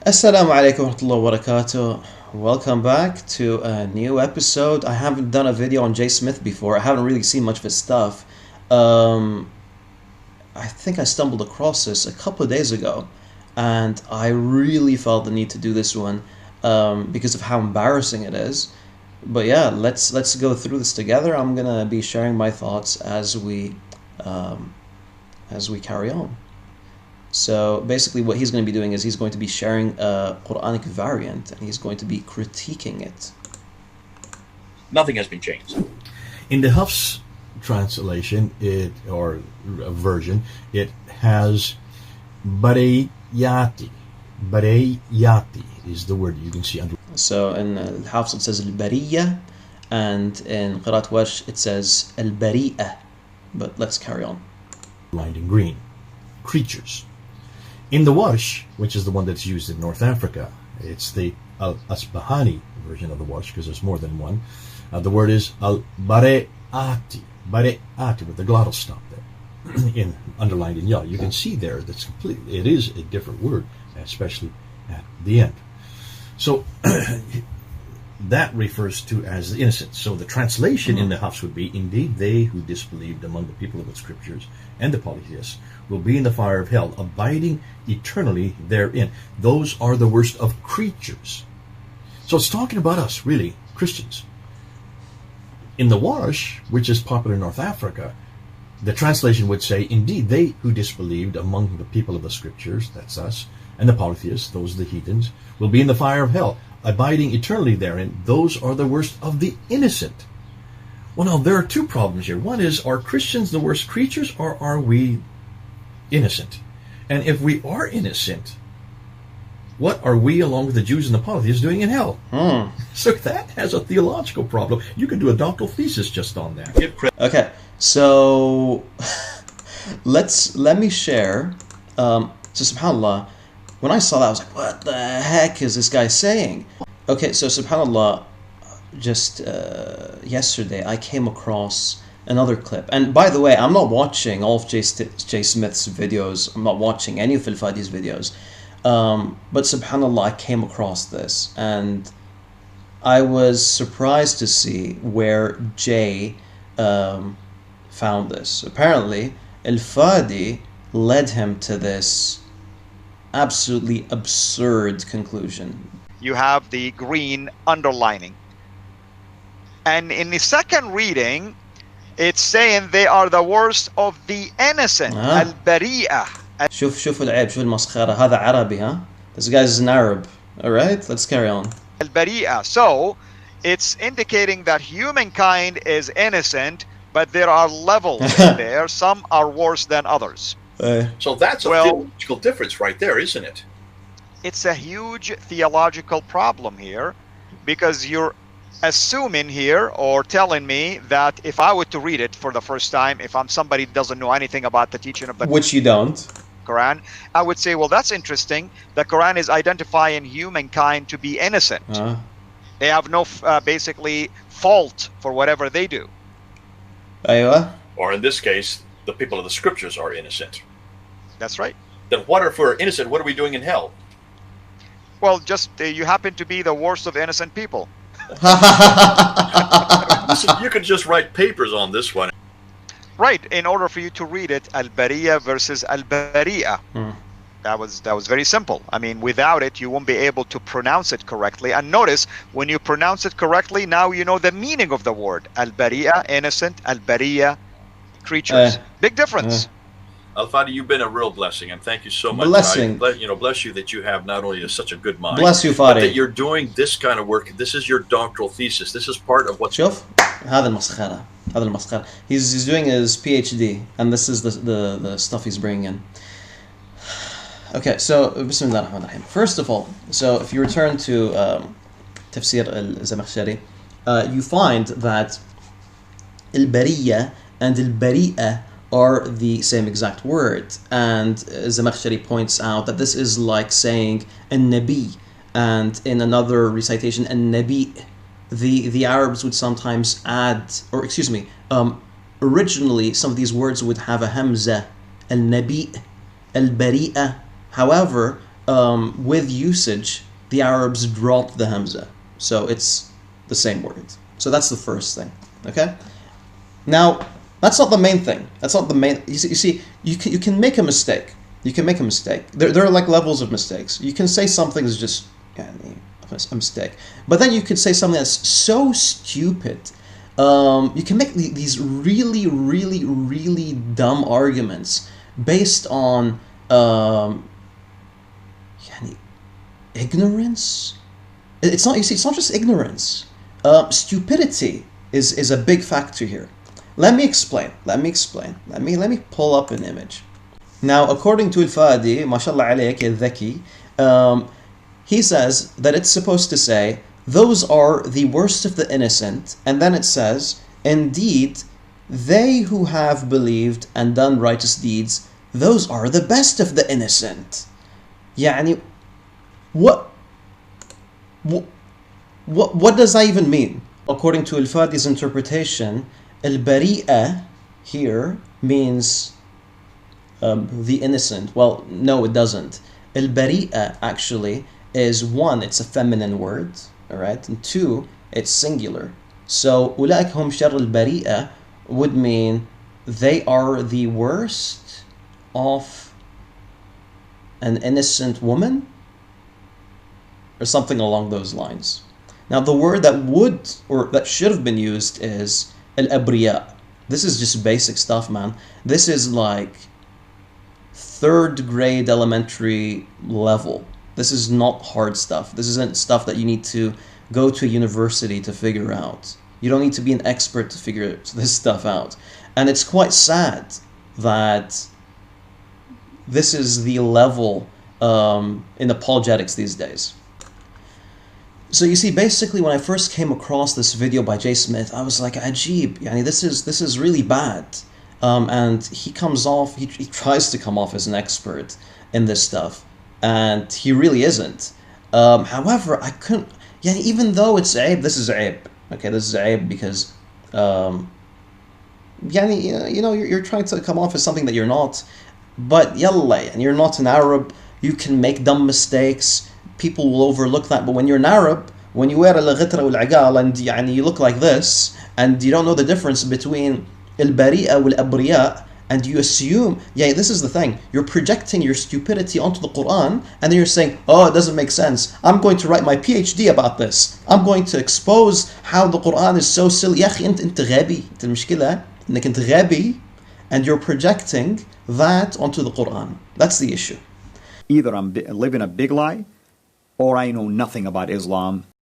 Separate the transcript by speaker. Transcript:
Speaker 1: Assalamu alaikum wa rahmatullahi wa barakatuh. Welcome back to a new episode. I haven't done a video on Jay Smith before. I haven't really seen much of his stuff. I think I stumbled across this a couple of days ago, and I really felt the need to do this one because of how embarrassing it is. But yeah, let's go through this together. I'm gonna be sharing my thoughts as we carry on. So basically what he's going to be doing is he's going to be sharing a Quranic variant and he's going to be critiquing it.
Speaker 2: Nothing has been changed.
Speaker 3: In the Huff's translation, or version, it has bariyati. Bariyati is the word you can see under.
Speaker 1: So in Hafs it says al-bariyya, and in Qiraat Warsh it says al-bari'ah. But let's carry on.
Speaker 3: Lined in green. Creatures. In the Warsh, which is the one that's used in North Africa, it's the Al-Asbahani version of the Warsh, because there's more than one. The word is Al-Bare'ati, Bare'ati, with the glottal stop there, underlined in Ya. You can see there that's completely, it is a different word, especially at the end. So that refers to as the innocent. So the translation in the Hafs would be, indeed they who disbelieved among the people of the scriptures and the polytheists will be in the fire of hell, abiding eternally therein. Those are the worst of creatures. So it's talking about us, really, Christians. In the Warsh, which is popular in North Africa, the translation would say, indeed, they who disbelieved among the people of the scriptures, that's us, and the polytheists, those are the heathens, will be in the fire of hell, abiding eternally therein. Those are the worst of the innocent. Well, now, there are two problems here. One is, are Christians the worst creatures, or are we innocent? And if we are innocent, what are we, along with the Jews and the polytheists, doing in hell? So that has a theological problem. You could do a doctoral thesis just on that.
Speaker 1: Okay, so let me share. So subhanAllah, when I saw that, I was like, what the heck is this guy saying? Okay, so subhanAllah, just yesterday I came across another clip. And by the way, I'm not watching all of Jay Smith's videos. I'm not watching any of fadi's videos. But subhanAllah, I came across this. And I was surprised to see where Jay found this. Apparently, al-Fadi led him to this absolutely absurd conclusion.
Speaker 4: You have the green underlining. And in the second reading, it's saying they are the worst of the innocent. Al-Bari'ah.
Speaker 1: شوف العيب، شوف المسخرة. هذا عربي, huh? This guy's an Arab. Alright, let's carry on.
Speaker 4: Al-Bari'ah. So, it's indicating that humankind is innocent, but there are levels in there. Some are worse than others.
Speaker 2: So that's a theological difference right there, isn't it?
Speaker 4: It's a huge theological problem here, because you're assuming here or telling me that if I were to read it for the first time, if I'm somebody who doesn't know anything about the teaching of the
Speaker 1: Which you don't.
Speaker 4: Quran, I would say, well, that's interesting. The Quran is identifying humankind to be innocent. They have no basically fault for whatever they do.
Speaker 1: أيوة.
Speaker 2: Or in this case, the people of the scriptures are innocent.
Speaker 4: That's right.
Speaker 2: Then what if we're innocent? What are we doing in hell?
Speaker 4: Well, just you happen to be the worst of innocent people.
Speaker 2: Listen, you could just write papers on this one.
Speaker 4: Right, in order for you to read it, Al-Bariya versus Al-Bari'ah. That was very simple. I mean, without it, you won't be able to pronounce it correctly. And notice, when you pronounce it correctly, now you know the meaning of the word. Al-Bari'ah, innocent. Al-Bari'ah, creatures. Big difference.
Speaker 2: Al-Fadi, you've been a real blessing, and thank you so much.
Speaker 1: Blessing.
Speaker 2: Bless you that you have not only such a good mind,
Speaker 1: Bless you,
Speaker 2: but
Speaker 1: Farid.
Speaker 2: that you're doing this kind of work. This is your doctoral thesis. This is part of what's...
Speaker 1: شوف هذا المسخرة. هذا المسخرة. He's doing his PhD, and this is the stuff he's bringing in. Okay, so Bismillah ar-Rahman ar-Rahim. First of all, so if you return to Tafsir al-Zamakhshari, you find that al-Bariyya and al-Bari'ah are the same exact word, and Zamakhshari points out that this is like saying an-Nabi, and in another recitation an-Nabi. The Arabs would sometimes add, or excuse me, originally some of these words would have a hamza, al-Nabi, al-Bari'ah. However, with usage, the Arabs dropped the Hamza. So it's the same word. So that's the first thing. Okay? Now, that's not the main thing. That's not the main... You see, you can make a mistake. You can make a mistake. There are like levels of mistakes. You can say something is just a mistake. But then you could say something that's so stupid. You can make these really, really, really dumb arguments based on ignorance. It's not. You see, it's not just ignorance. Stupidity is a big factor here. Let me explain. Let me pull up an image. Now, according to Al-Fadi, mashallah alayk al-Dhaki, he says that it's supposed to say, those are the worst of the innocent, and then it says, indeed, they who have believed and done righteous deeds, those are the best of the innocent. Yani, what does that even mean? According to Al-Fadi's interpretation, Al-Bari'ah here means the innocent. Well, no, it doesn't. Al-Bari'ah actually is one, it's a feminine word, all right, and two, it's singular. So أولئك هم شر البريئة would mean they are the worst of an innocent woman, or something along those lines. Now the word that would, or that should have been used is al-abriya. This is just basic stuff, man. This is like 3rd grade elementary level. This is not hard stuff. This isn't stuff that you need to go to a university to figure out. You don't need to be an expert to figure this stuff out. And it's quite sad that this is the level in apologetics these days. So you see, basically when I first came across this video by Jay Smith, I was like, Ajib, yani this is really bad. And he comes off, he tries to come off as an expert in this stuff, and he really isn't. However, I couldn't, yani even though it's aib, this is aib. Okay, this is aib because, yani, you know, you're trying to come off as something that you're not. But yalla, and you're not an Arab, you can make dumb mistakes. People will overlook that, but when you're an Arab, when you wear al-ghitra wal-agal and you look like this, and you don't know the difference between al-bari'a wal-abriya, and you assume, this is the thing, you're projecting your stupidity onto the Quran, and then you're saying, oh, it doesn't make sense, I'm going to write my PhD about this, I'm going to expose how the Quran is so silly. يا أخي أنت غبي. المشكلة إنك أنت غبي, and you're projecting that onto the Quran. That's the issue.
Speaker 5: Either I'm living a big lie, or I know nothing about Islam.